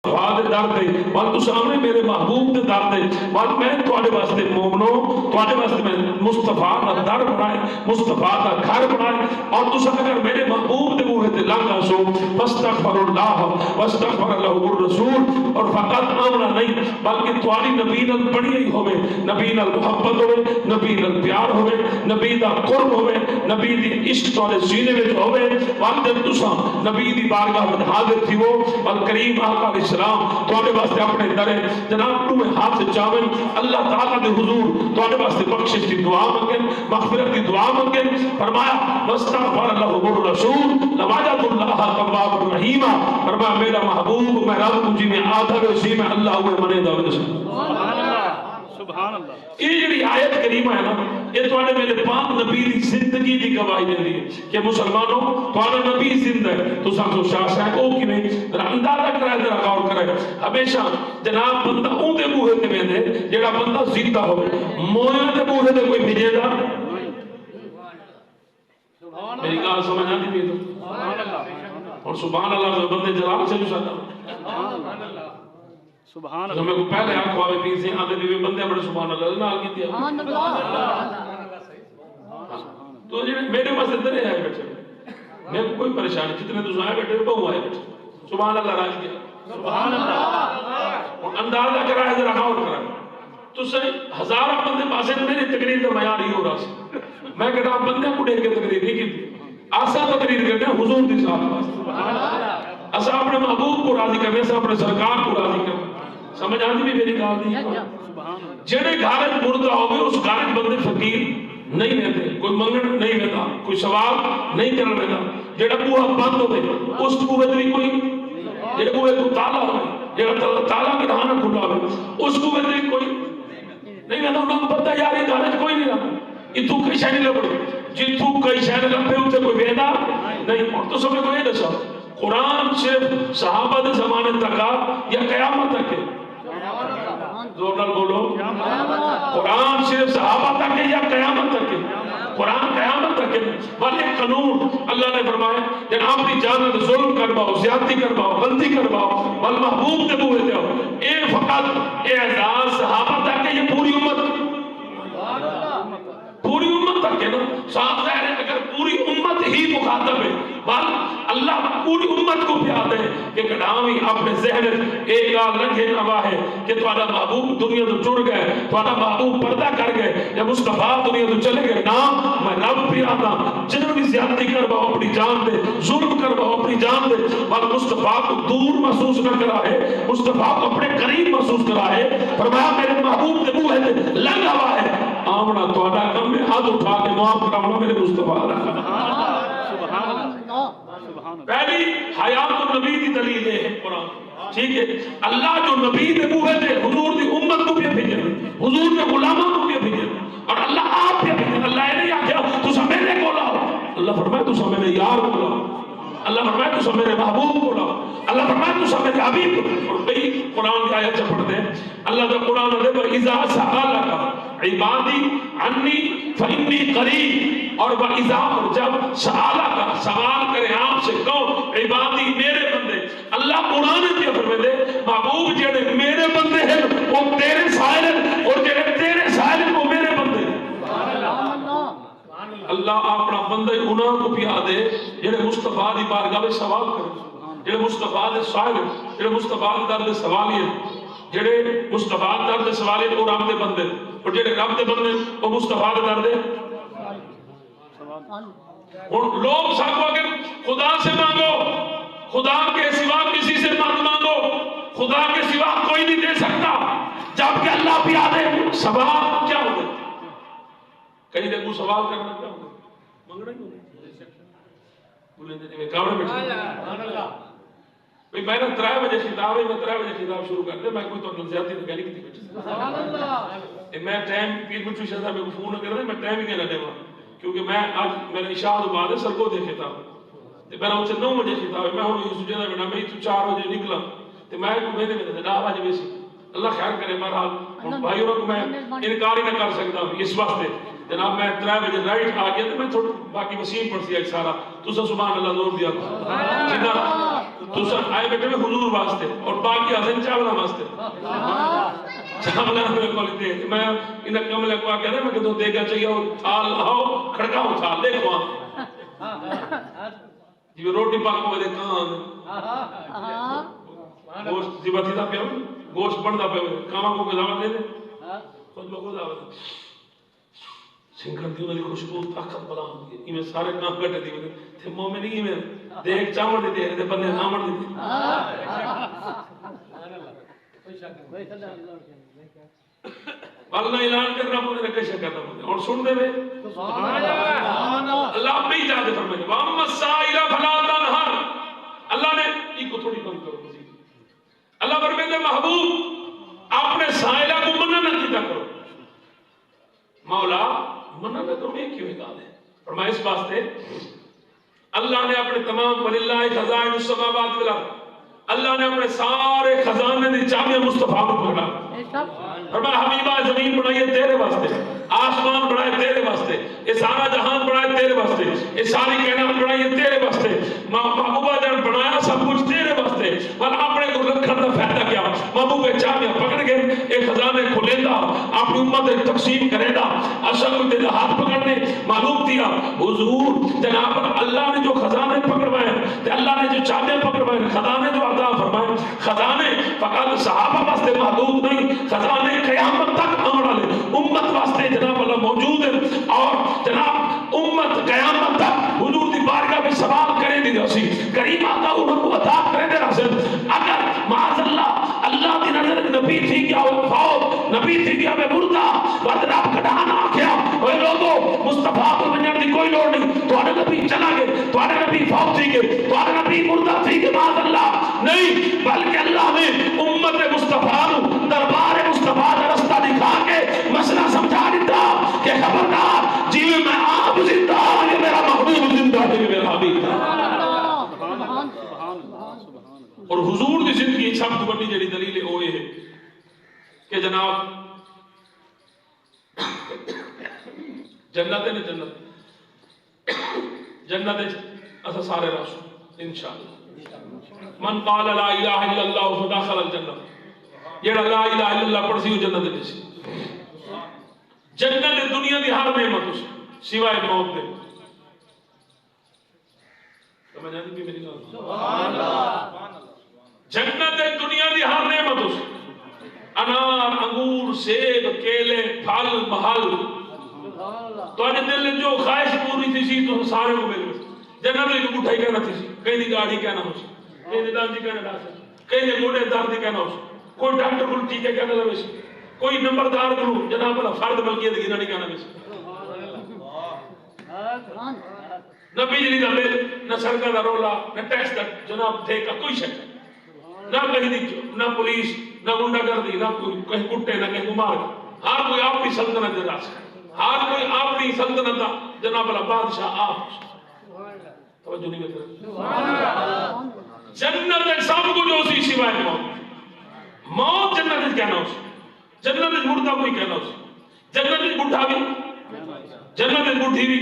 دے در تے وال تو سامنے میرے محبوب دے در تے وال میں تواڈے واسطے مومنو تواڈے واسطے میں مصطفیٰ دا در بنائے مصطفیٰ دا گھر بنائے اور تساں اگر میرے محبوب دے بوہے تے لنگ آسو فاستغفر اللہ واستغفر له الرسول اور فقط آمنا نہیں بلکہ تواڈی نبی نال بڑی ہی ہوے نبی نال محبت ہوے نبی نال پیار ہوے نبی دا قرب ہوے نبی دی عشق تواڈے سینے وچ ہوے وال جب تساں نبی دی بارگاہ وچ حاضر تھیو وال کریم آقا السلام تواڈے واسطے اپنے درے جناب تو میں ہاتھ چاون اللہ تعالی دے حضور تواڈے واسطے بخشش دی دعا منگن مغفرت دی دعا منگن فرمایا واستغفر له الرسول لوجد اللہ تواب الرحیم فرمایا میرا محبوب میں رب کو جی میں آدھا اسی میں اللہ ہوئے منے دا سبحان اللہ یہ جڑی آیت کریمہ ہے نا یہ تواڈے میرے پاک نبی دی زندگی دی گواہی دیندی ہے کہ مسلمانوں تواڈا نبی زندہ ہے تساں تو شاہ صاحب او کی نہیں اندازہ کرائے ذرا غور کرے ہمیشہ جناب بندہ اون دے بوہے تے ویندے جڑا بندہ زندہ ہوے مویا دے بوہے تے کوئی بھیجے گا میری گل سمجھ آندی پئی تو سبحان اللہ اور سبحان اللہ بندے جلال سے سبحان اللہ سبحان اللہ میں پہلے آنکھ آوے پی سے آدھے بھی بندے بڑے سبحان اللہ نال کی دیا سبحان اللہ تو میرے پاس ادھر ہی آئے بیٹھے میں کوئی پریشانی جتنے تو آئے بیٹھے بہو آئے بیٹھے سبحان اللہ راج کیا سبحان اللہ اور اندازہ کرائے ذرا غور کرائے تو صحیح ہزارہ بندے پاسے میری تقریر کا معیار ہی ہو رہا سی میں کہتا ہوں بندے کو دیکھ کے تقریر نہیں کی آسا تقریر کرتے ہیں حضور دی صاحب اسا اپنے محبوب کو راضی کرنے سے اپنے سرکار کو راضی کرنے سمجھ آتی بھی میری گال دی جڑے گھارج مردہ ہوگے اس گھارج بندے فقیر نہیں رہتے کوئی منگن نہیں رہتا کوئی سوال نہیں کرنا رہتا جڑا بوہا بند ہوگے اس بوہے بھی کوئی جڑے بوہے کو تالا ہوگے جڑا تالا کڑھانا کھلا ہوگے اس بوہے بھی کوئی نہیں رہتا انہوں کو پتہ یار یہ گھارج کوئی نہیں رہتا یہ تو کئی شہری لبڑے جی تو کئی شہری لبڑے ہوتے کوئی بیدہ نہیں اور تو سمجھ کو یہ دسا قرآن صرف صحابہ دے زمانے تک یا قیامت تک ہے زور نال بولو قرآن صرف صحابہ تک ہے یا قیامت تک ہے قرآن قیامت تک ہے والی قانون اللہ نے فرمایا جن آپ کی جانت ظلم کرواؤ زیادتی کرواؤ غلطی کرواؤ والمحبوب دے بوئے جاؤ اے فقط اے اعزاز صحابہ تک ہے یہ پوری امت تک ہے نا صاحب ظاہر ہے اگر پوری امت ہی مخاطب ہے بل اللہ پوری امت کو پیاد ہے کہ کڑامی اپنے ذہن ایک گال رکھے نوا ہے کہ تواڈا محبوب دنیا تو چڑ گئے تواڈا محبوب پردہ کر گئے یا مصطفیٰ دنیا تو چلے گئے نا میں رب پیادا جنہوں بھی زیادتی کرواؤ اپنی جان دے ظلم کرواؤ اپنی جان دے بل مصطفیٰ کو دور محسوس نہ کرا ہے مصطفیٰ کو اپنے قریب محسوس کرا ہے فرمایا میرے محبوب دے بوہے تے لنگ ہوا ہے آمنا تواڈا کم میں ہاتھ اٹھا کے معاف کراؤنا میرے مصطفیٰ پہلی حیات النبی کی دلیل ہے قرآن ٹھیک ہے اللہ جو نبی دے بوہے تھے حضور دی امت کو بھی بھیجے حضور کے غلاموں کو بھی بھیجے اور اللہ آپ بھی بھیجے اللہ نے کیا تو سب میرے کو لاؤ اللہ فرمائے تو سب میرے یار کو لاؤ اللہ فرمائے تو سب میرے محبوب کو لاؤ اللہ فرمائے تو سب میرے حبیب کو اور بھئی قرآن کی آیت سے پڑھتے ہیں اللہ کا قرآن دے وَإِذَا سَأَلَكَ عِبَادِي عَنِّي فَإِنِّي قَرِيبٌ اور وَإِذَا جب سَأَلَكَ سوال کرے آپ سے کہو عبادی میرے بندے اللہ قرآن کیا فرمائے دے محبوب جڑے میرے بندے ہیں وہ تیرے سائل ہیں اور جڑے تیرے سائل ہیں وہ میرے بندے ہیں اللہ اپنا بندے انہاں کو پیا دے جڑے مصطفیٰ دی بارگاہ میں سوال کرے جڑے مصطفیٰ دے سائل ہیں جڑے مصطفیٰ دے درد سوالی ہیں جڑے مصطفیٰ دے درد سوالی ہیں وہ رب دے بندے اور جڑے رب دے بندے وہ مصطفیٰ دے درد اور لوگ سب کو اگر خدا سے مانگو خدا کے سوا کسی سے مت مانگو خدا کے سوا کوئی نہیں دے سکتا جبکہ اللہ بھی آدھے سوال کیا ہوگا کہیں دیکھو سوال کرنا کیا ہوگا مانگنا ہی ہوگا بولے دینے میں کامنے بیٹھے بھئی میں نے 3 بجے خطاب ہے میں 3 بجے خطاب شروع کر دے میں کوئی تو نزیاتی تو کہنے کی تھی بیٹھے میں ٹائم پیر بچو شہدہ میں فون نہ کر دے میں ٹائم ہی کہنا دے وہاں کیونکہ میں آج میرا عشاء تو بعد ہے سر کو دیکھے تھا میرا ان سے 9 بجے خطاب ہے میں ہوں یہ سجدہ میں میں تو 4 بجے نکلا تو میں کو میں نے 10 بجے بیسی اللہ خیر کرے بہرحال بھائیوں کو میں انکار ہی نہ کر سکتا ہوں اس واسطے جناب میں 3 بجے رائٹ آ گیا تو میں تھوڑا باقی وسیم پڑھ سی ایک سارا تو سبحان اللہ زور دیا تو سب آئے بیٹھے میں حضور واسطے اور باقی حسن چاولا واسطے چاولا میں کولی دے میں انہیں کملے کو آکے دے میں کہ تو دے گا چاہیے وہ تھال آؤ کھڑکا ہو تھال دیکھو جی روٹی پاک کو دے کہاں گوشت زیبا تھی تھا پہ گوشت بڑھتا پہ کاما کو دعوت دے دے خود میں کو دعوت دے سنگھر دی انہوں خوشبو طاقت بلا ہوگی ایمیں سارے کام گھٹے دی تھے مومن نہیں ایمیں دیکھ چاوڑ دی دے بندے نامڑ دی دے اللہ اعلان کرنا پونے نے کیسے کرنا پونے اور سن دے میں اللہ بھی جاتے فرمائے وَأَمَّا السَّائِلَ فَلَا تَنْهَرْ اللہ نے ایک کو تھوڑی کم کرو اللہ فرمائے محبوب اپنے سائلہ کو منع نہ کیتا کرو مولا منع نہ کرو یہ کیوں اقاد ہے فرمائے اس واسطے اللہ نے اپنے تمام وَلِلَّهِ خَزَائِنُ السَّمَاوَاتِ وَالْأَرْضِ اللہ نے اپنے سارے خزانے دی چابیاں مصطفیٰ کو پکڑا فرمایا حبیبہ زمین بنائی ہے تیرے واسطے آسمان بنائے تیرے واسطے یہ سارا جہان بنائے تیرے واسطے یہ ساری کائنات بنائی ہے تیرے واسطے محبوبہ جان بنایا سب کچھ تیرے واسطے پر اپنے کو رکھن دا فائدہ کیا محبوبہ چابیاں پکڑ کے ایک خزانے کھلے دا اپنی امت تقسیم کرے دا اصل کو دے ہاتھ پکڑنے معلوم دیا حضور جناب اللہ نے جو خزانے پکڑوائے تے اللہ نے جو چابیاں پکڑوائے خزانے جو عطا فرمائے خزانے فقط صحابہ واسطے محدود نہیں خزانے قیامت تک آنے والے امت واسطے جناب اللہ موجود ہے اور جناب امت قیامت تک حضور دی بارگاہ میں سوال کرے دی رسی کریم آقا انہوں کو عطا کرے دے رسی اگر معاذ اللہ دی نظر نبی تھی کیا وہ فوت نبی تھی کیا میں مردہ وردناب کڑانا کیا وہ لوگوں مصطفیٰ کو بنیان دی کوئی لوڑ نہیں تو آنے نبی چلا گئے تو آنے نبی فوت تھی گئے تو آنے نبی مردہ تھی گئے معاذ اللہ نہیں بلکہ اللہ نے امت مصطفیٰ دربار مصطفیٰ کا رستہ دکھا کے مسئلہ سمجھا دیتا کہ خبردار جی میں آپ زندہ یہ میرا محبوب زندہ ہے میرا حبیب اور حضور دی زندگی سب تو بڑی جڑی دلیل ہوئے ہے کہ جناب جنت ہے جنت جنت اسا سارے راشو انشاءاللہ من قال لا الہ الا اللہ فداخل الجنہ جڑا لا الہ الا اللہ پڑھ سی وہ جنت دے سی جنت دنیا دی ہر نعمت سوائے موت دے سمجھ آتی بھی میری بات سبحان اللہ جنت دنیا دی ہر نعمت انار انگور سیب کیلے پھل محل تو اج دل جو خواہش پوری تھی سی تو سارے کو مل گئے جنت دی اٹھائی کہنا تھی سی کہیں دی گاڑی کہنا ہو سی کہیں دی دانجی کہنا ڈا سی کہیں دی گوڑے دار دی کہنا ہو سی کوئی ڈاکٹر کو ٹھیکے کہنا لگے سی کوئی نمبردار کو جناب اللہ فرد ملکیت گینا نہیں کہنا سی نہ بجلی دا بل نہ سڑکاں دا رولا نہ ٹیکس دا جناب دے کا کوئی شک نہ کہیں دی نہ پولیس نہ گنڈا گردی نہ کوئی کہیں کٹے نہ کہیں مار ہر کوئی آپ کی سلطنت دے راس ہر کوئی آپ کی سلطنت دا جناب اللہ بادشاہ آپ توجہ نہیں کرتے جنت سب کچھ اسی سوائے موت موت جنت کہنا ہو جنت مردہ کوئی کہنا ہو جنت بڑھا بھی جنت بڑھی بھی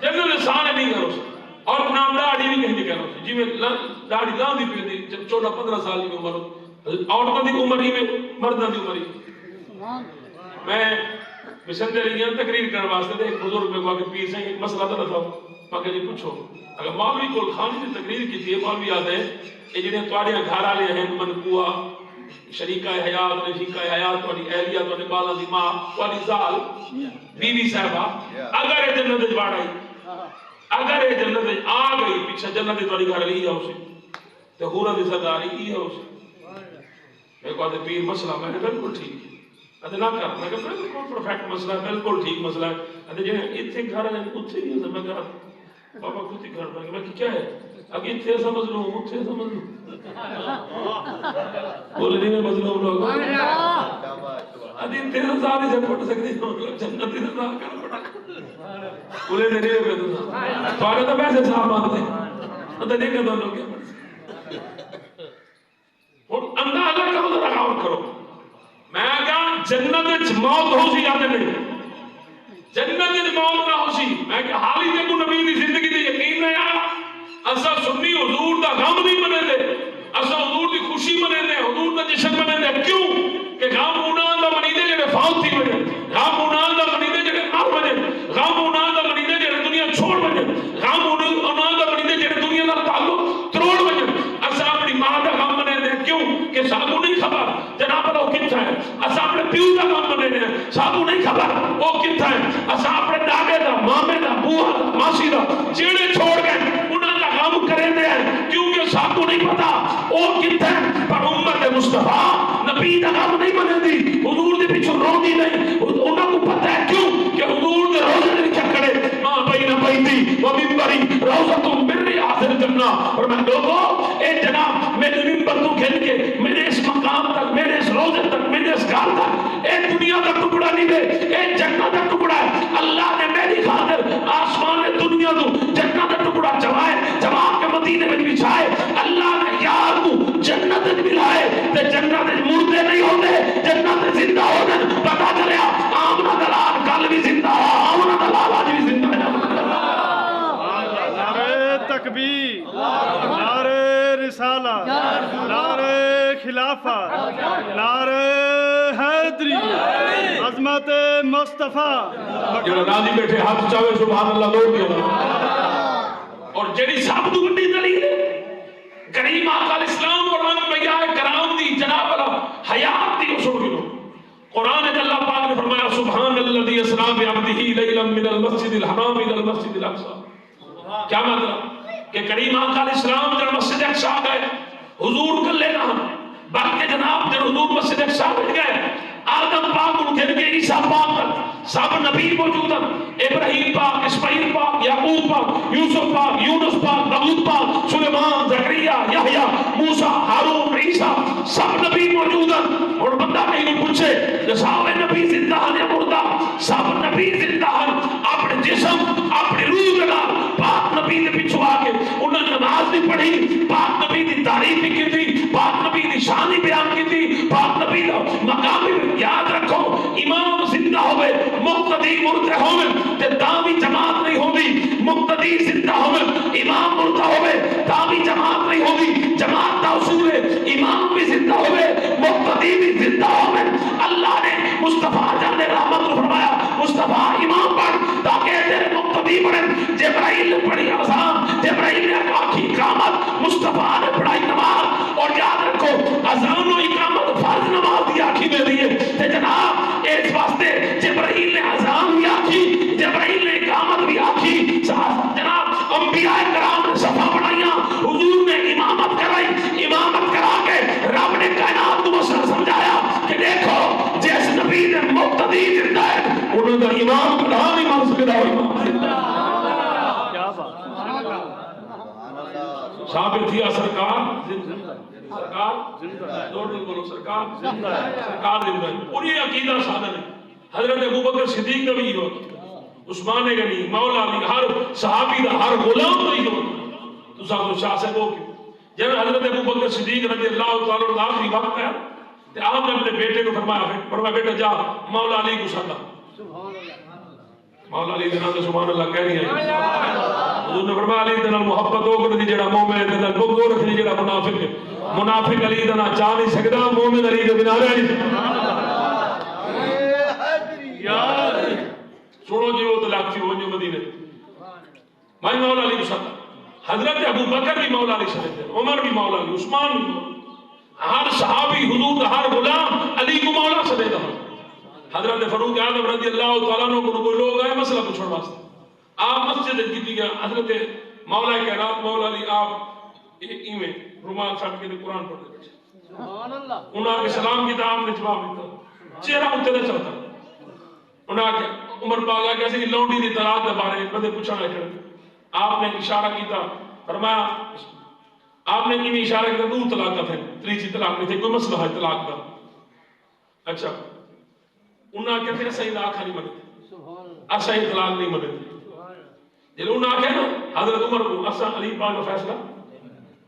جنت سارے نہیں کرو اور نام داڑھی بھی کہیں کہنا ہو جی میں داڑھی لاؤں دی پہ دی جب 14-15 سال کی عمر ہو عورتوں دی عمر ہی میں مردوں دی عمر ہی میں مشن دے رہی ہیں تقریر کرنے واسطے دے ایک بزرگ میں کہا کہ پیر سے ایک مسئلہ تھا میں کہ جی پوچھو اگر مولوی کول خان کی تقریر کی تھی مولوی یاد ہے یہ جنہیں تواڑے گھر والے ہیں منقوع شریکہ حیات نشیکہ حیات تواڑی اہلیہ تواڑی بالا دی ماں تواڑی زال بی بی صاحبہ اگر یہ جنت جوڑ آئی اگر یہ جنت آ گئی پیچھے جنت تواڑی گھر لی جاؤ سے تو حورہ دی سرداری کی جاؤ سے میں کہا دے پیر مسئلہ میں نے بلکل ٹھیک ادھے نہ کر میں کہا بلکل پرفیکٹ مسئلہ ہے بلکل ٹھیک مسئلہ ہے ادھے جنہیں اتھے گھر ہیں اتھے نہیں ہے میں کہا بابا کتی گھر میں کہ کیا ہے اگر اتھے سمجھ لوں اتھے سمجھ لوں بولے نہیں میں مظلوم لوگ ادھے اتھے ساری سے پھٹ سکتے ہیں جنت ہی نظر کر پڑا بولے نہیں میں تو تو آگے تو پیسے صاحب مانتے ہیں ادھے نہیں کہ دونوں کیا پڑھ سکتے اور اندازہ کرو ذرا غور کرو میں کہا جنت موت ہو سی جاتے نہیں جنت موت نہ ہو سی میں کہ حالی تے کو نبی دی زندگی تے یقین نہ آیا اسا سنی حضور دا غم نہیں منے دے، اسا حضور دی خوشی منے دے، حضور دا جشن منے دے. کیوں کہ غم انہاں دا منی دے جڑے فوت تھی وجے، غم انہاں دا منی دے جڑے مر وجے، غم انہاں دا منی دے جڑے دنیا چھوڑ وجے، غم انہاں دا منی دے جڑے دنیا نال تعلق تروڑ وجے. اسا اپنی ماں دا غم منے دے کیوں کہ سانو نہیں خبر جناب وہ کتھا ہے. اسا اپنے پیو دا غم منے دے سانو نہیں خبر وہ کتھا ہے. اسا اپنے دادے دا، مامے دا، بوہا دا، ماسی دا جڑے چھوڑ گئے انہاں دا غم کرے دے کیونکہ سانو نہیں پتا وہ کتھا ہے. پر امت مصطفیٰ نبی دا غم نہیں منے دی، حضور دے پیچھے روندی نہیں. انہاں کو پتا ہے کیوں کہ حضور دے روزے دے چکڑے ماں بین بیتی و منبری روزۃ من ریاض الجنہ. اور میں لوگوں اے جناب میرے منبر تو کھل کے میرے اس مقام تک، میرے اس روزے تک، میرے اس گھر تک، اے دنیا کا ٹکڑا نہیں دے، اے جنت کا ٹکڑا ہے. اللہ نے میری خاطر آسمان دنیا تو جنت کا ٹکڑا چوائے چوا کے مدینے میں بچھائے. اللہ نے یار کو جنت ملائے تے جنت مردے نہیں ہوتے، جنت زندہ ہوتے. پتا چلیا آمنہ دلال کل بھی زندہ ہے، آمنہ دلال آج بھی زندہ ہے. نعرہ تکبیر، نعرہ رسالہ، نعرہ خلافت، نعرہ حیدری، عظمت مصطفیٰ. جو نازی بیٹھے ہاتھ چاہے سبحان اللہ لوگ دیا. اور جڑی سب تو بڑی دلیل کریم آقا الاسلام اور انبیاء کرام دی جناب اللہ حیات دی اصول گلو. قرآن اللہ پاک نے فرمایا سبحان الذی اسری بعبدہ لیلا من المسجد الحرام الى المسجد الاقصی. کیا مطلب کہ کریم آقا الاسلام جب مسجد اقصی گئے حضور کر لینا، بلکہ جناب جب حضور مسجد اقصی بچ گئے آدم پاک ان کے لئے عیسیٰ پاک سب نبی موجود ہیں، ابراہیم پاک، اسماعیل پاک، یعقوب پاک، یوسف پاک، یونس پاک، داؤد پاک، سلیمان، زکریا، یحییٰ، موسیٰ، ہارون، عیسیٰ سب نبی موجود ہیں. اور بندہ کہیں پوچھے کہ سب نبی زندہ ہیں مردہ؟ سب نبی زندہ ہیں. اپنے جسم اپنے روح لگا پاک نبی نے پچھو آ کے انہوں نے نماز بھی پڑھی، پاک نبی دی تعریف بھی کی تھی، پاک نبی دی شان بیان کی تھی، پاک نبی دا مقام بھی. یاد رکھو امام زندہ ہوئے مقتدی مردہ ہوئے تے تاوی جماعت نہیں ہوگی. مقتدی زندہ ہوئے امام مردہ ہوئے تاوی جماعت نہیں ہوگی. جماعت دا اصول ہے امام بھی زندہ ہوئے مقتدی بھی زندہ ہوئے. اللہ نے مصطفیٰ جان نے رحمت کو فرمایا مصطفیٰ امام پڑھ تاکہ تیرے مقتدی پڑھیں. جبرائیل نے پڑھی اذان، جبرائیل نے آنکھی اقامت، مصطفیٰ نے پڑھائی نماز. اور یاد رکھو اذان و اقامت فرض نماز دی آنکھی دے دیئے تے جناب اس واسطے جبرائیل نے اذان بھی آنکھی، جبرائیل نے اقامت بھی آنکھی. جناب انبیاء کرام نے صفحہ بنائیاں، حضور نے امامت کرائی، امامت کرا کے رب نے کائنات کو مسئلہ سمجھایا کہ دیکھو جس نبی نے مقتدی زندہ ہے انہوں نے امام بنا نہیں مان سکتا. کیا بات ثابت تھی سرکار سرکار زور سے بولو سرکار سرکار زندہ ہے. پوری عقیدہ سادہ ہے. حضرت ابوبکر صدیق کا بھی یہ ہوتا، عثمان غنی، مولا علی، ہر صحابی دا ہر غلام دا یہ ہوتا. تو صاحب شاہ سے وہ کیوں جب حضرت ابوبکر صدیق رضی اللہ تعالیٰ عنہ آخری وقت ہے تو آپ نے اپنے بیٹے کو فرمایا بیٹا جا مولا علی کو سدا. مولا علی دنال سبحان اللہ کہہ رہی ہے. حضور نے فرمایا علی دنال محبت ہو کر دی جڑا مومن ہے دنال بغض ہو رکھ دی جڑا منافق ہے. منافق علی دنال چاہ نہیں سکتا، مومن علی دے بنا رہے نہیں. سنو جی وہ طلاق تھی وہ جو مدینے میں مولا علی کو سدا. حضرت ابو بکر بھی مولا علی سمجھتے ہیں، عمر بھی مولا علی، عثمان بھی مولا. ہر صحابی حضور ہر غلام علی کو مولا سمجھتا ہوں. حضرت فاروق اعظم رضی اللہ تعالیٰ عنہ کو کوئی لوگ آئے مسئلہ پوچھنے واسطے، آپ مسجد کی گیا. حضرت مولا کہرات مولا علی آپ ایویں رومال چھٹ کے قرآن پڑھتے بیٹھے. انہوں نے سلام کی آپ نے جواب دیتا، چہرہ اتنے نہ چلتا. انہوں نے عمر پاک آ کیسے لونڈی دی طلاق دے بارے بندے پوچھنا ہے. آپ نے اشارہ کیتا، فرمایا آپ نے کیوں اشارہ کیتا دو طلاق کا تھے، تیسری طلاق نہیں تھے، کوئی مسئلہ ہے طلاق کا. اچھا انہوں نے کہتے ہیں صحیح طلاق نہیں مانتے، صحیح طلاق نہیں مانتے. جب انہوں نے کہا نا حضرت عمر کو اسا علی پاک کا فیصلہ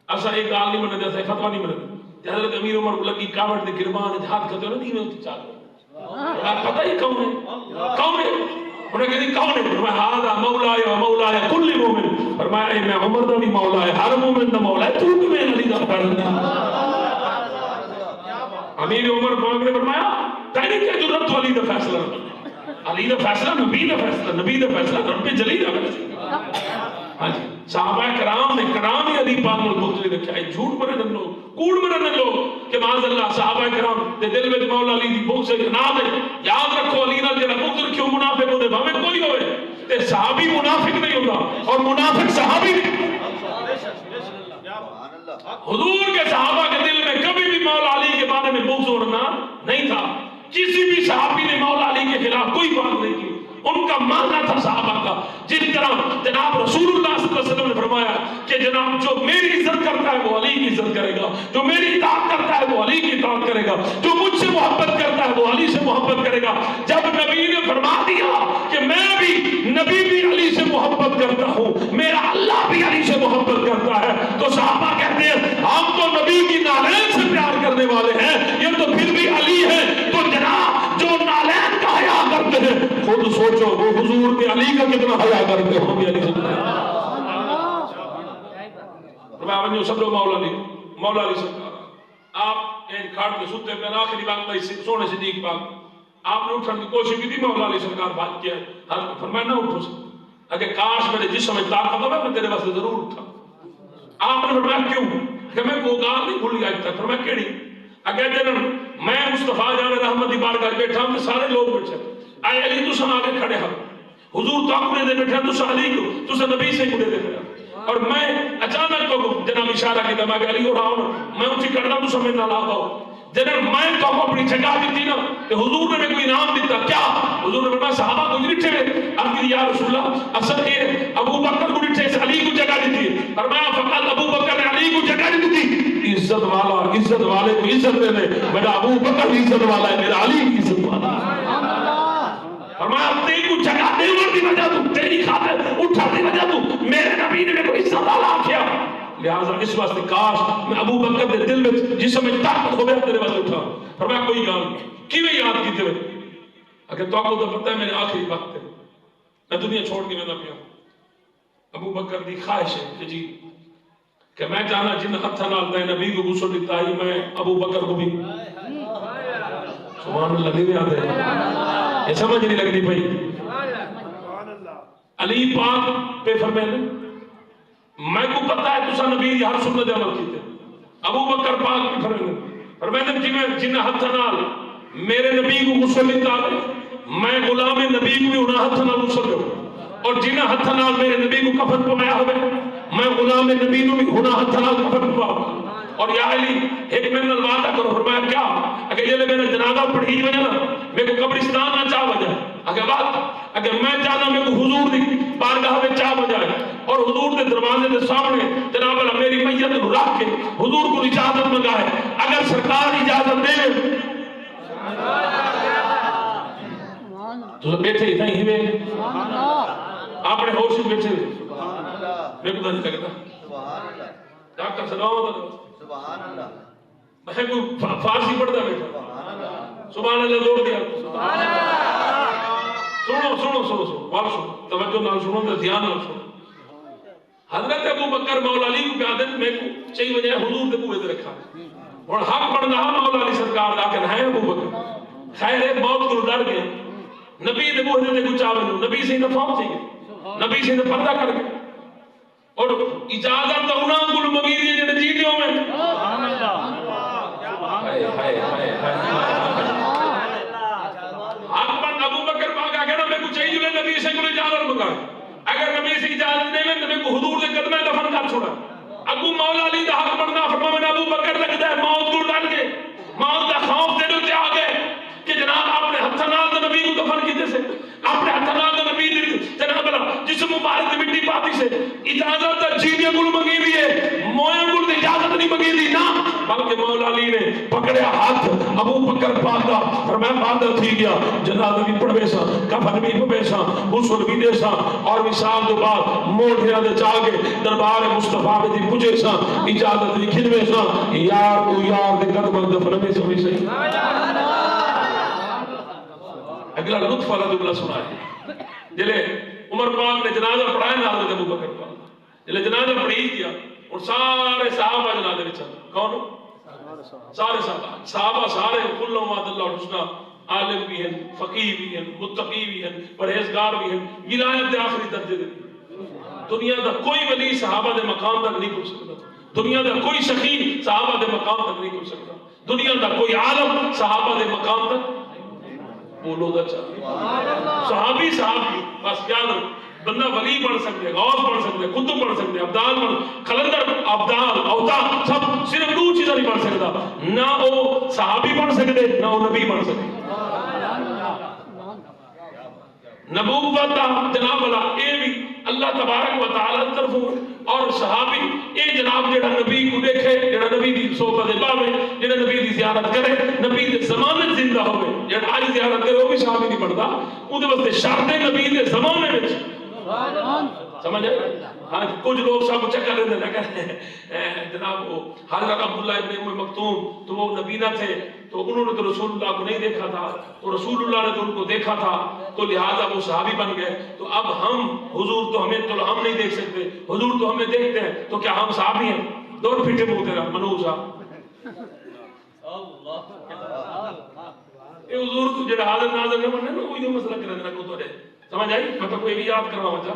اسا ایک گال نہیں مانتے، اسا فتویٰ نہیں مانتے. حضرت امیر عمر کو لگی کاوٹ دے گربان ہاتھ کھتے ہو نا دین ہوتی چاہ پتہ ہی کون ہے کون ہے انہیں کہا کون ہے؟ فرمایا ہاذا مولا و مولا کل مومن. فرمایا اے میں عمر دا بھی مولا ہے، ہر مومن دا مولا ہے، تو کیوں علی دا فرزند؟ امیر عمر پاک نے فرمایا تیری کیا ضرورت علی دا فیصلہ؟ علی دا فیصلہ نبی دا فیصلہ، نبی دا فیصلہ رب جلی دا فیصلہ. ہاں جی صحابہ کرام نے کرام ہی علی پاک نال بغض نہیں رکھا. جھوٹ مرے نہ لوگ، کوڑ مرے نہ لوگ کہ معاذ اللہ صحابہ کرام دے دل وچ مولا علی دی بغض نہ دے. یاد رکھو علی نال جڑا بغض رکھو منافق ہوے بھاویں کوئی ہوے تے صحابی منافق نہیں ہوندا اور منافق صحابی نہیں. حضور کے صحابہ کے دل میں کبھی بھی مولا علی کے بارے میں بغض ہونا نہیں تھا. کسی بھی صحابی نے مولا علی کے خلاف کوئی بات نہیں کی. ان کا ماننا تھا صحابہ کا. جس طرح جناب رسول اللہ صلی اللہ علیہ وسلم نے فرمایا کہ جناب جو میری عزت کرتا ہے وہ علی کی عزت کرے گا، جو میری اطاعت کرتا ہے وہ علی کی اطاعت کرے گا، جو مجھ سے محبت کرتا ہے وہ علی سے محبت کرے گا. جب نبی نے فرما دیا کہ میں بھی نبی بھی علی سے محبت کرتا ہوں، میرا اللہ بھی علی سے محبت کرتا ہے، تو صحابہ کہتے ہیں ہم تو نبی کی نالین سے پیار کرنے والے ہیں، یہ تو پھر بھی علی ہے. تو جناب جو نالین کا حیا کرتے ہیں خود سوچو وہ حضور کے علی کا کتنا حیا کرتے ہوں گے. علی سے سب لوگ مولا علی سرکار آپ ایک کھاڑ کے سوتے پہ آخری وقت سونے صدیق پاک آپ نے اٹھنے کی کوشش کی تھی، مولا علی سرکار بات کیا ہے فرمایا نہ اٹھو سکتا، اگر کاش میرے جسم میں طاقت ہو میں تیرے واسطے ضرور اٹھا. آپ نے فرمایا کیوں؟ کہ میں وہ گال نہیں بھول گیا تھا. فرمایا کیڑی؟ اگر جنن میں مصطفیٰ جان رحمت دی بارگاہ بیٹھا ہوں تو سارے لوگ بیٹھے آئے علی تو سن آگے کھڑے ہوں، حضور تو اپنے دے بیٹھے تو سن علی کو تو سن نبی سے کھڑے دے بیٹھے اور میں اچانک کو جناب اشارہ کی دماغ علی ہو رہا ہوں میں اٹھی کرنا تو سمجھ نہ لاتا ہوں. جناب میں تو اپنی جگہ دیتی نا کہ حضور نے کوئی انعام دیتا. کیا؟ حضور نے فرمایا صحابہ کو نہیں ٹھہرے عرض یا رسول اللہ اصل یہ ابو بکر کو نہیں ٹھہرے علی کو جگہ دیتی. فرمایا فقط ابو بکر نے علی کو جگہ نہیں دیتی. عزت والا عزت والے کو عزت دے دے. میرا ابو بکر عزت والا ہے، میرا علی عزت والا ہے. فرمایا تیری کو جگہ دیور دی وجہ تو تیری خاطر اٹھا دی وجہ تو میرے نبی نے کوئی عزت والا کیا. لہذا اس واسطے کاش میں ابو بکر دے دل میں جس میں طاقت ہو گیا تیرے واسطے اٹھا. فرمایا کوئی گل کیویں یاد کیتے ہوئے اگر تو کو تو پتہ ہے میرے آخری وقت ہے میں دنیا چھوڑ کے میں نہ پیا. ابو بکر دی خواہش ہے کہ جی کہ میں جانا جن ہتھاں نال تے نبی کو غسل دیتا ہی میں ابو بکر کو بھی سبحان اللہ نہیں آتے یہ سمجھ نہیں لگنی پئی. علی پاک پہ فرمائے میں کو پتہ ہے تسا نبی دی ہر سنت عمل کیتے. ابو بکر پاک بھی فرمائے جی میں جن ہتھاں نال میرے نبی کو غسل دیتا میں غلام نبی کو بھی انہاں ہتھاں نال غسل دوں اور جن ہتھاں نال میرے نبی کو کفن پوایا ہوئے میں غلام نبی کو بھی انہاں ہتھاں نال کفن پواؤں. اور یا علی ایک میں نے وعدہ کرو. فرمایا کیا؟ اگر یہ میں نے جنازہ پڑھی وجہ نا میرے کو قبرستان نہ چاہ وجہ اگر بات اگر میں چاہنا میرے کو حضور دی بارگاہ میں چاہ وجہ اور حضور دے دروازے دے سامنے جناب اللہ میری میت کو رکھ کے حضور کو اجازت منگائے. اگر سرکار اجازت دے تو بیٹھے ہی نہیں ہوئے اپنے ہوش میں بیٹھے ہوئے میرے کو نہیں لگتا ڈاکٹر سبحان اللہ میں کوئی فارسی پڑھتا بیٹھا سبحان اللہ زور دیا سنو سنو سنو سنو بات سنو توجہ نال سنو تے دھیان نال سنو. حضرت ابو بکر مولا علی کو کہتے ہیں میں کو چاہیے وجہ حضور دے بوئے دے رکھا اور حق بننا مولا علی سرکار لیکن ہے ابو بکر خیر ہے موت کو ڈر گئے نبی دے بوئے دے کو چاہے نبی سے فوت تھی نبی سے پردہ کر کے اور اجازت تو انہاں کو مگی دی جڑے جیتے ہو میں سبحان اللہ ہائے ہائے ہائے اکبر ابو بکر پاک آگے نا میں کو چاہیے جو نبی سے کوئی اجازت مانگا اگر نبی سے اجازت دے میں نبی کو حضور دے قدمے دفن کر چھوڑا. ابو مولا علی دا حق بننا فرمایا میں ابو بکر لگدا ہے موت کو ڈر کے موت دا خوف دے دے آ گئے کہ جناب اپنے ہتھاں نال نبی کو دفن کیتے سے اپنے ہتھاں نال نبی دی جناب جسم مبارک دی مٹی پاتی سے اجازت جینے کو منگی دی ہے موئے کو اجازت نہیں منگی دی نا بلکہ مولا علی نے پکڑیا ہاتھ ابو بکر پاک دا فرمایا بادل تھی گیا جنازہ بھی پڑھوے سا کفن بھی پڑھوے سا غسل بھی دے سا اور وصال تو بعد موڑھیاں دے جا کے دربار مصطفیٰ میں دی پوچھے سا اجازت بھی کھنوے سا یار تو یار دے قدم دفن میں سمجھ سہی. اگلا لطف والا جملہ سنا ہے جلے عمر پاک نے جنازہ پڑھایا نا حضرت ابو بکر پاک جلے جنازہ پڑھی کیا اور سارے صحابہ جنازے وچ کون سارے صحابہ سارے کل وعد اللہ الحسنى عالم بھی ہیں فقیہ بھی ہیں متقی بھی ہیں پرہیزگار بھی ہیں ولایت دے آخری درجے دے دنیا دا کوئی ولی صحابہ دے مقام تک نہیں پہنچ سکتا دنیا دا کوئی سخی صحابہ دے مقام تک نہیں پہنچ سکتا دنیا دا کوئی عالم صحابہ دے مقام تک بولو دا چاہیے صحابی بس یاد رکھو بندہ ولی بن سکتے غوث بن سکتے قطب بن سکتے ابدال بن قلندر ابدال اوتاد سب صرف دو چیزیں نہیں بن سکتا نہ وہ صحابی بن سکتے نہ وہ نبی بن سکتے نبوت جناب والا اے بھی اللہ تبارک و تعالی طرف اور صحابی اے جناب جڑا نبی کو دیکھے جڑا نبی دی صحبت پاوے جڑا نبی دی زیارت کرے نبی دے زمانے زندہ ہوئے جڑا آج زیارت کرے وہ بھی صحابی نہیں بنتا اودے واسطے شرط نبی دے زمانے وچ سمجھ ہاں کچھ لوگ سب چکر لینے لگے جناب وہ حضرت عبداللہ ابن ام مکتوم تو وہ نبی نہ تھے تو انہوں نے تو رسول اللہ کو نہیں دیکھا تھا تو رسول اللہ نے تو ان کو دیکھا تھا تو لہٰذا وہ صحابی بن گئے تو اب ہم حضور تو ہم نہیں دیکھ سکتے حضور تو ہمیں دیکھتے ہیں تو کیا ہم صحابی ہیں دور پھٹے منہ تیرا منوج صاحب یہ حضور تو جڑا حاضر ناظر نہ بننے نا وہی مسئلہ کرنے دینا کو تو سمجھ آئی میں تو کوئی بھی یاد کروا وجہ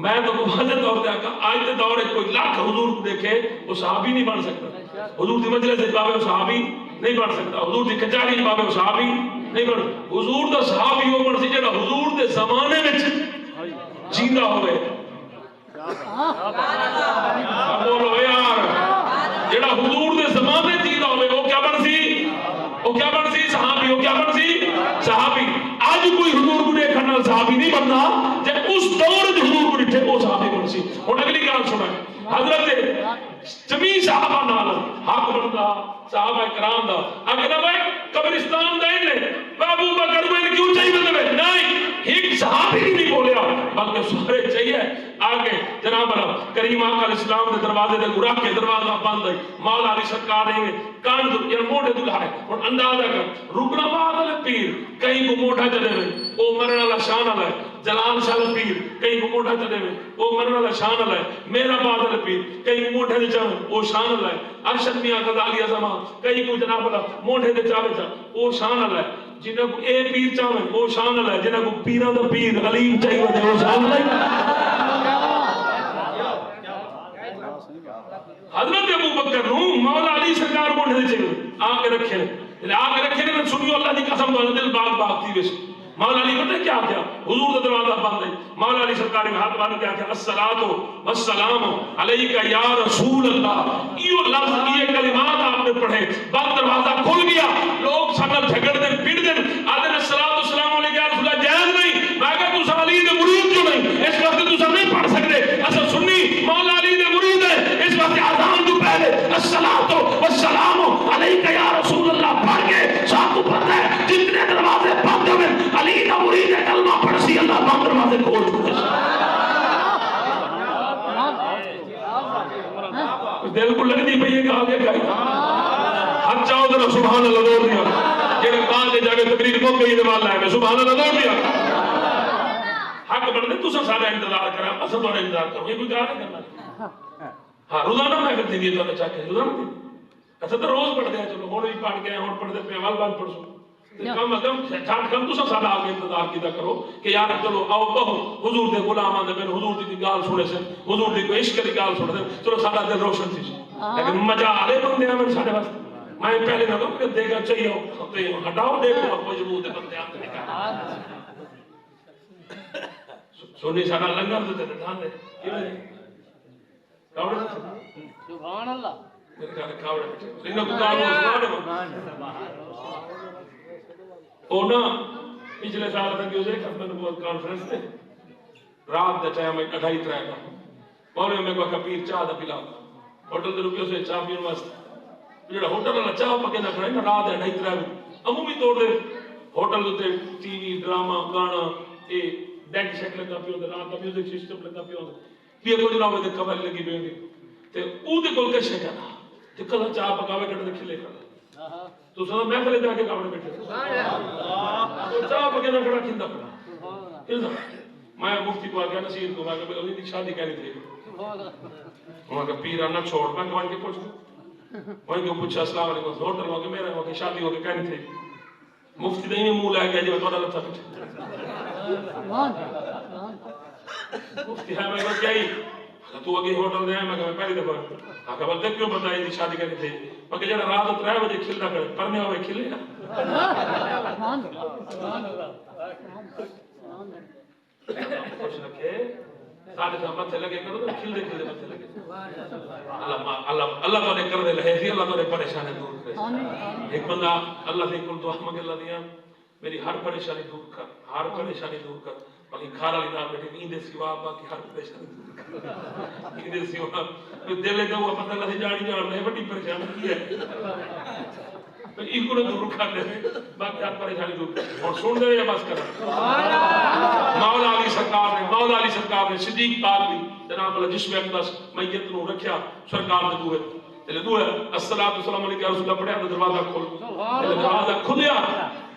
میں تو واضح طور پہ آقا آج کے دور کوئی لاکھ حضور کو دیکھے وہ صحابی نہیں بن سکتا حضور کی مجلس سے پاوے وہ صحابی نہیں بن سکتا حضور کی کچہری سے پاوے وہ صحابی نہیں بن حضور دا صحابی وہ بن سی جڑا حضور دے زمانے وچ جیندا ہوئے بولو یار جڑا حضور دے زمانے جیندا ہوئے وہ کیا بن سی صحابی وہ کیا بن سی صحابی آج کوئی حضور کو دیکھنے والا صحابی نہیں بنتا جب اس دور میں حضور کو دیکھے وہ صحابی بن سی اور اگلی گل سنیں حضرت جمی صحابہ نال حق بنتا صحابہ کرام دا اگر نہ بھائی قبرستان دے نے ابو بکر میں کیوں چاہیے مطلب نہیں ایک صحابی نہیں بولیا بلکہ سارے چاہیے آگے جناب کریم آقا علیہ السلام دے دروازے دے گراہ کے دروازہ بند ہے مولا علی سرکار نے کان تو یہ موڑے دلہا ہے اور اندازہ کر رکنا بعد پیر کہیں کو موٹا چلے ہوئے وہ مرن والا شان والا ہے جلال شاہ پیر کہیں کو موٹا چلے ہوئے وہ مرن والا شان والا ہے میرا بادل پیر کہیں کو موٹے دے چاہے وہ شان والا ہے ارشد میاں غزالی اعظم کہیں کو جناب والا موٹے دے چاہے وہ شان والا ہے جنہاں کو اے پیر چاہے وہ شان والا ہے جنہاں کو پیرہ دا پیر علیم چاہیے وہ شان والا ہے حضرت ابو بکر نو مولا علی سرکار موٹے دے چاہیے آگے رکھے نا سنیو اللہ دی قسم دو دل باغ باغ تھی ویسے مولا علی پتہ کیا کیا حضور کا دروازہ بند ہے مولا علی سرکار نے ہاتھ باندھ کیا کیا الصلاۃ والسلام علیک یا رسول اللہ یہ لفظ یہ کلمات آپ نے پڑھے بند دروازہ کھل گیا لوگ سگل جھگڑ دیں پھر دیں آدھے الصلاۃ والسلام علیک یا رسول اللہ جائز نہیں میں کہا تو علی دے مرید کیوں نہیں اس وقت تو سب نہیں پڑھ سکتے اصل سنی مولا علی دے مرید ہے اس وقت اذان تو پہلے الصلاۃ والسلام علیک یا رسول اللہ پڑھ کے سب کو پتہ ہے جتنے دروازے بند ہوئے علی کا مرید ہے کلمہ پڑھ سی اللہ بند دروازے کھول چکے دل کو لگنی پئی ہے کہ آگے گئی حد چاہو ذرا سبحان اللہ دور دیا جنہیں کہاں دے جاگے تقریر کو گئی نوالا ہے میں سبحان اللہ دور دیا حق بڑھنے تو سب سارا انتظار کرا اصل تو انتظار کرو یہ کوئی کہا نہیں کرنا ہاں روزانہ میں کرتی دیئے تو انہیں چاہتے ہیں روزانہ دی اچھا تو روز پڑھ دیا چلو ہونے بھی پڑھ گئے ہون پڑھ دے پہ اول بات پڑھ سو کم از کم چھاٹ کم تو سب سارا آگے انتظار کیتا کرو کہ یار چلو آؤ بہو حضور دے غلام آندے میں حضور دی گال سنے سے حضور دی کو عشق دی گال سنے سے چلو سارا دل روشن تھی لیکن مجا آلے بندے ہیں میں سارے واسطے میں پہلے نہ کہوں کہ دیکھا چاہیے ہو ہٹاؤ دیکھو آپ مجبور دے بندے آتے نکال سونی سارا لنگر دیتے تھے دھان دے کاوڑے سبحان اللہ میرے کہا کاوڑے بیٹھے انہوں کو کاوڑے اور نا پچھلے سال تک یہ ایک ہفتہ نبوت کانفرنس تھے رات دے ٹائم ایک 2:30 کا اور میں کوئی پیر چاہ دا پلا ہوٹل دے روپیوں سے چاہ پین واسطے جڑا ہوٹل والا چاہ پکے نہ کھڑے نا رات دے 2:30 عمومی طور دے ہوٹل تے ٹی وی ڈرامہ گانا اے ڈیک شیک لگا پیو تے رات دا میوزک سسٹم لگا پیو تے کچھ نہ ہوے تے قبر لگی پئی ہوندی تے او دے کول کشے کنا تے کلا چاہ پکاوے کڈ دے کھلے کھڑا تو سنا محفل جا کے کاوڑے بیٹھے تو چاہ پکے نہ کھڑا کھندا پڑا میں مفتی کو آگیا نصیر کو میں کہا علی دی شادی کہنی تھی سبحان اللہ وہاں کا پیرا نہ چھوڑ میں کہا کہ پوچھ وہیں کہ پوچھا السلام علیکم ہوٹل ہو کے میرے ہو کے شادی ہو کے کہنی تھی مفتی نہیں منہ لے گیا جی میں تھوڑا لتا سبحان مفتی ہے میں کہا کیا ہی تو اگے ہوٹل دے میں کہا پہلی دفعہ آقا بلتے کیوں بتائی دی شادی کرنی تھی میں کہا جڑا رات 3 بجے کھلنا کرے پرنے ہوئے کھلے گا سبحان اللہ خوش رکھے سارے سب مت لگے کرو تو کھلے کھلے مت لگے اللہ تو نے کر دے لے سی اللہ تو نے پریشانی دور کرے ایک بندہ اللہ سے کل دعا مانگے اللہ دیا میری ہر پریشانی دور کر ہر پریشانی دور کر باقی کھارا لی نام بیٹھے ایندے سوا باقی ہر پریشانی دور کر ایندے سوا دل کا وہ پتہ اللہ سے جاڑی جان ہے بڑی پریشانی کی ہے ایک کو دور کر دے باقی ہر پریشانی دور کر اور سن دے یا بس کر مولا علی سرکار نے صدیق پاک دی جناب اللہ جسم اقدس میت نو رکھیا سرکار دے دوے تے دوے الصلوۃ والسلام علیہ رسول اللہ پڑھیا دروازہ کھول تے دروازہ کھلیا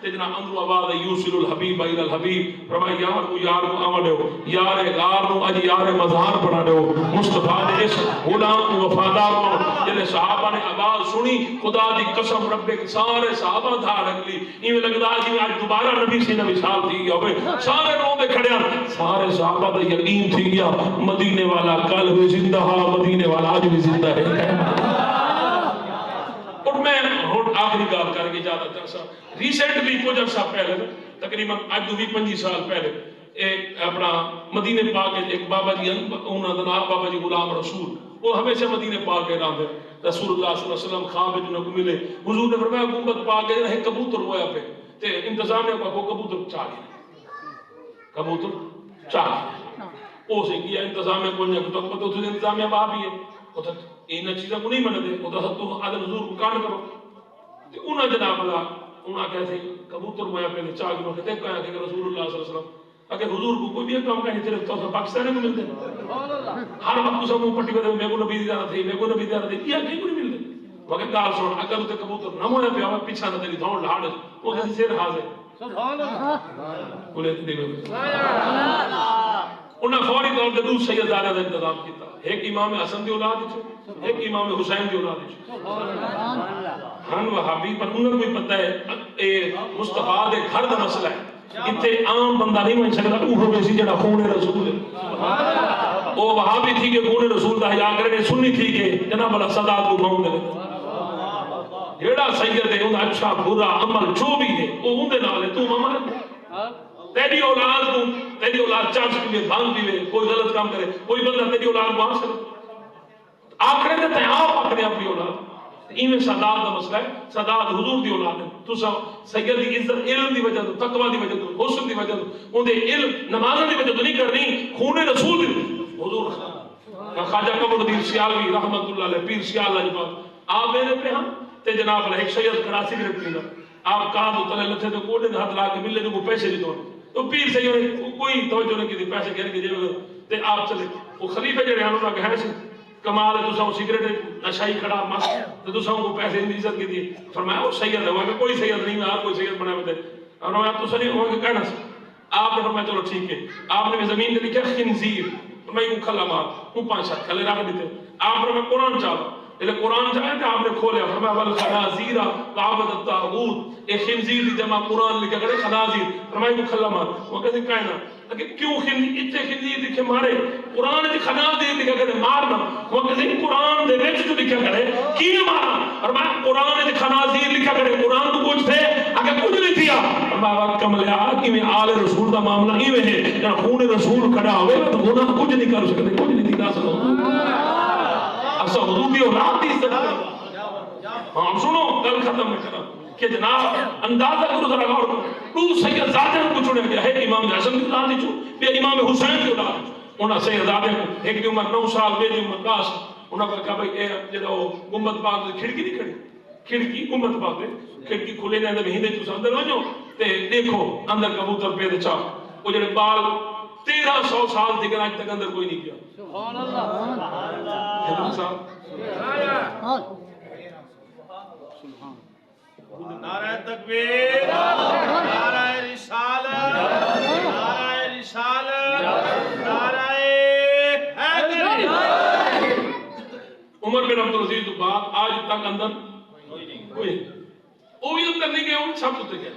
تے جناب اندرو آواز یوسل الحبیب الى الحبیب فرمایا یار کو آوڑو یار غار نو اج یار مزار بنا دو مصطفی دے اس غلام کو وفادار کو جے صحابہ نے آواز سنی خدا دی قسم رب کے سارے صحابہ دھا رکھ لی ایویں لگدا جی اج دوبارہ نبی سی نے وصال تھی گیا ہوے سارے رو دے کھڑیا سارے صحابہ دا یقین تھی گیا مدینے والا کل بھی زندہ ہے مدینے والا اج بھی زندہ ہے اور میں آخری گال کر کے زیادہ عرصہ ریسنٹلی کچھ عرصہ پہلے تقریباً اج 25 سال پہلے ایک اپنا مدینے پاک ایک بابا جی انہاں دا نام بابا جی غلام رسول وہ ہمیشہ مدینے پاک کے رہندے رسول اللہ صلی اللہ علیہ وسلم خواب وچ انہاں کو ملے حضور نے فرمایا گنبد پاک کے ایک کبوتر ہویا پہ تے انتظامیہ کو کبوتر چا گیا کبوتر چا گیا او سے کیا انتظامیہ کو نہیں تو پتہ تو انتظامیہ باپ ہی ہے او تو ان چیزاں کو نہیں مندے او تو عدل حضور کو کان کرو تے انہاں جناب اللہ انہاں کہتے کبوتر ہویا پہ چا گیا کہ کہا کہ رسول اللہ صلی اللہ علیہ وسلم اگر حضور کو کوئی بھی کام کہیں صرف تو پاکستان میں ملتے ہر وقت سب پٹی بدے میں کو نبی دی زیارت تھی میں کو نبی دی زیارت تھی کیا کہیں کوئی ملتے مگر گال سن اگر تے کبوتر نہ ہویا پیا پیچھے نہ تیری دھوڑ لاڑ وہ کسی سر حاضر سبحان اللہ بولے تے انہاں فوری طور تے دو سیدزادہ دا انتظام کیتا ایک امام حسن دی اولاد وچ ایک امام حسین دی اولاد وچ سبحان اللہ ہن وہابی پر انہاں کو بھی پتہ ہے اے مصطفی دے گھر دا مسئلہ ہے اتنے عام بندہ نہیں من سکتا وہ ویسی جڑا خون رسول ہے وہ وہابی تھی کہ خون رسول دا حیا کرے سنی تھی کہ جناب اللہ سادات کو مونگ دے جیڑا سید ہے ان اچھا برا عمل جو بھی ہے وہ اون دے نال ہے تو عمل تیری اولاد چانس بھی بھانگ بھی کوئی غلط کام کرے کوئی بندہ تیری اولاد کو حاصل آخرے تے تے آپ اپنے اپنی اولاد ایویں سادات دا مسئلہ ہے سادات حضور دی اولاد ہے تو سید دی عزت علم دی وجہ تو تقوی دی وجہ تو حسن دی وجہ تو اون دے علم نماز دی وجہ تو نہیں کرنی خون رسول حضور خواجہ قمر الدین سیالوی رحمت اللہ علیہ پیر سیال اللہ جی آپ میرے پہ ہم تے جناب علیہ ایک سید کراسی میں رکھتی گا آپ کہاں تو تلے لتھے تو کوڑے دے ہاتھ لا کے ملے تو پیسے نہیں دو تو پیر سید نے کوئی توجہ نہیں کی پیسے کہنے کی جیوے تے آپ چلے وہ خلیفہ جڑے ہم انہوں نے کہا سی کمال ہے تو سگریٹ نشائی کھڑا مست تو کو پیسے دی عزت کی دی فرمایا وہ سید ہے وہاں کوئی سید نہیں ہر کوئی سید بنا ہوتے اور میں تو سنی وہاں کے کہنا سی آپ نے فرمایا چلو ٹھیک ہے آپ نے زمین نے لکھا خنزیر میں کو کھلا مار وہ 5-7 کھلے رکھ دیتے آپ نے قرآن چاہا એટલે قرآن چاہے کہ آپ نے کھولیا فرمایا والخنازیر وعبد الطاغوت اے خنزیر دی جمع قرآن لکھا کرے خنازیر فرمایا کو کھلا مار وہ کہتے کائنا کہ کیوں اتنے خنزیر لکھے مارے قرآن دی خنازیر لکھا کرے مارنا وہ کہتے قرآن دے وچ جو لکھا کرے کی مارا فرمایا قرآن دی خنازیر لکھا کرے قرآن کو کچھ تھے اگر کچھ نہیں تھیا فرمایا کملیا کہ میں آل رسول دا معاملہ ہی ہے جہاں خون رسول کھڑا ہوئے تو گناہ کچھ نہیں کر سکتے کچھ نہیں دکھا سکتے اصلا حضور کی اولاد دی عزت کرے ہاں سنو گل ختم میں کرا کہ جناب اندازہ کرو ذرا غور کرو تو سید زادہ کو چنے گیا ہے امام حسن کی اولاد دی چو امام حسین کی اولاد انہاں سید زادہ کو ایک دی عمر 9 سال بے دی عمر 10 انہاں کو کہا بھئی اے جڑا گنبد پاک دی کھڑکی نہیں کھڑی کھڑکی گنبد پاک دی کھڑکی کھلے نے اندر مہینے تو اندر وجو تے دیکھو اندر کبوتر پہ چا وہ جڑے بال 1300 سال تک آج تک اندر کوئی نہیں کیا سبحان اللہ کتنا سال نعرہ تکبیر نعرہ رسالت نعرہ رسالت عمر بن عبدالعزیز تو بعد آج تک اندر کوئی وہ بھی اندر نہیں گیا، وہ چھپ ہوتے گیا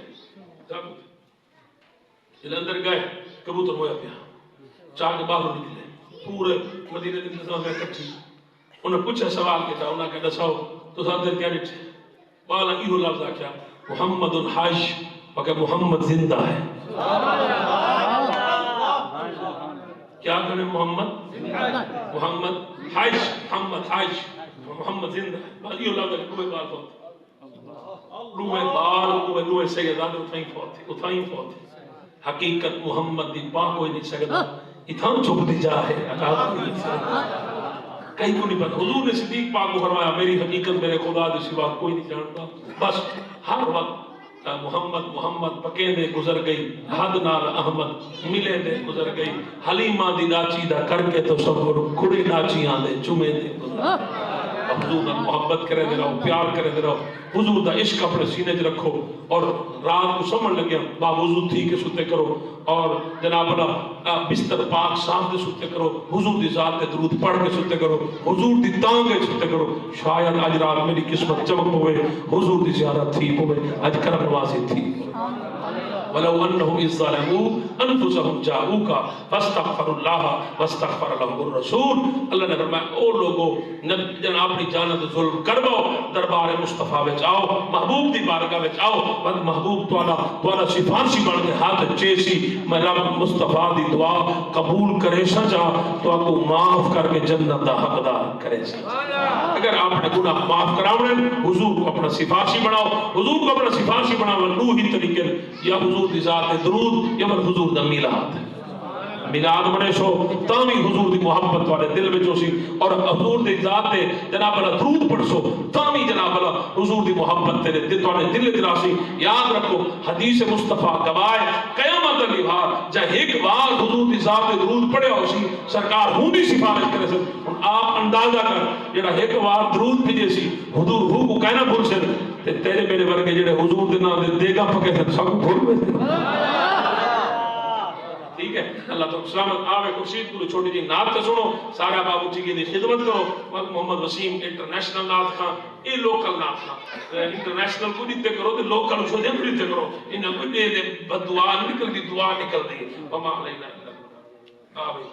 چھپ ہوتے جلے اندر گئے کبوتر ہویا پیا چاہ کے باہر نکلے پورے مدینہ کے انتظام میں کٹھی انہیں پوچھا سوال کیا انہیں کہا دساؤ تو ساتھ دیر کیا ڈٹھے بالا ایہو لفظ آکھیا محمد الحاش وکہ محمد زندہ ہے کیا کہنے محمد محمد حاش محمد حاش محمد زندہ ہے بس ایہو لفظ ہے کوئی بات ہوتی روح بار روح سیدان اتھائیں فوت حقیقت محمد دی پاک ہوئی نہیں سکتا اتھان چھپ دی جا ہے کہیں کو نہیں پتا حضور نے صدیق پاک کو فرمایا میری حقیقت میرے خدا دی سوا کوئی نہیں جانتا بس ہر وقت محمد محمد پکیں دے گزر گئی حد نال احمد ملے دے گزر گئی حلیمہ دی ناچی دا کر کے تو سب کھڑے ناچیاں دے چمے دے گزر حضور دا محبت کرے دے رہو پیار کرے دے رہو حضور دا عشق اپنے سینے چ رکھو اور رات کو سمجھ لگے باوضو تھی کے ستے کرو اور جناب اللہ بستر پاک صاف دے ستے کرو حضور دی ذات دے درود پڑھ کے ستے کرو حضور دی تانگ کے ستے کرو شاید آج رات میری قسمت چمک ہوئے حضور دی زیارت تھی ہوئے آج کرم نوازی تھی ولو انہم اذ ظلموا انفسهم جاؤوک فاستغفروا اللہ واستغفر لهم الرسول اللہ نے فرمایا او لوگو جن اپنی جانت ظلم کرو دربار مصطفیٰ وچ آؤ محبوب دی بارگاہ وچ آؤ بس محبوب توالا سفارشی بن کے ہاتھ چیسی میں رب مصطفیٰ دی دعا قبول کرے سجا تو آپ کو معاف کر کے جنت دا حقدار کرے سجا اگر آپ نے گناہ معاف کراؤں حضور کو اپنا سفارشی بناؤ حضور کو اپنا سفارشی بناؤ دو ہی طریقے یا حضور دی ذات درود یا من حضور دا میلاد میلاد بنے شو تامی حضور دی محبت والے دل میں جو سی اور حضور دی ذات دے جناب اللہ درود پڑھ سو تامی جناب اللہ حضور دی محبت تیرے دل والے دل تراسی یاد رکھو حدیث مصطفیٰ گواہ قیامت علی بھار جہاں ایک بار حضور دی ذات دے درود پڑھے ہو سی سرکار ہوں بھی سفارش کرے سے آپ اندازہ کر جڑا ایک بار درود بھیجے سی حضور ہو کو کہنا بھول سے تیرے میرے ورگے جڑے حضور دے نام دے دیگا پکے تھے سب کو بھول میں تھے ٹھیک ہے اللہ تو سلامت آوے خورشید کو چھوٹی جی نعت تے سنو سارا بابو جی کی خدمت کرو محمد وسیم انٹرنیشنل نعت خان یہ لوکل نعت خان انٹرنیشنل کو دیتے کرو تے لوکل چھو دے دیتے کرو انہاں کو دے بد دعا نکل دی دعا نکل دی وما علینا آوے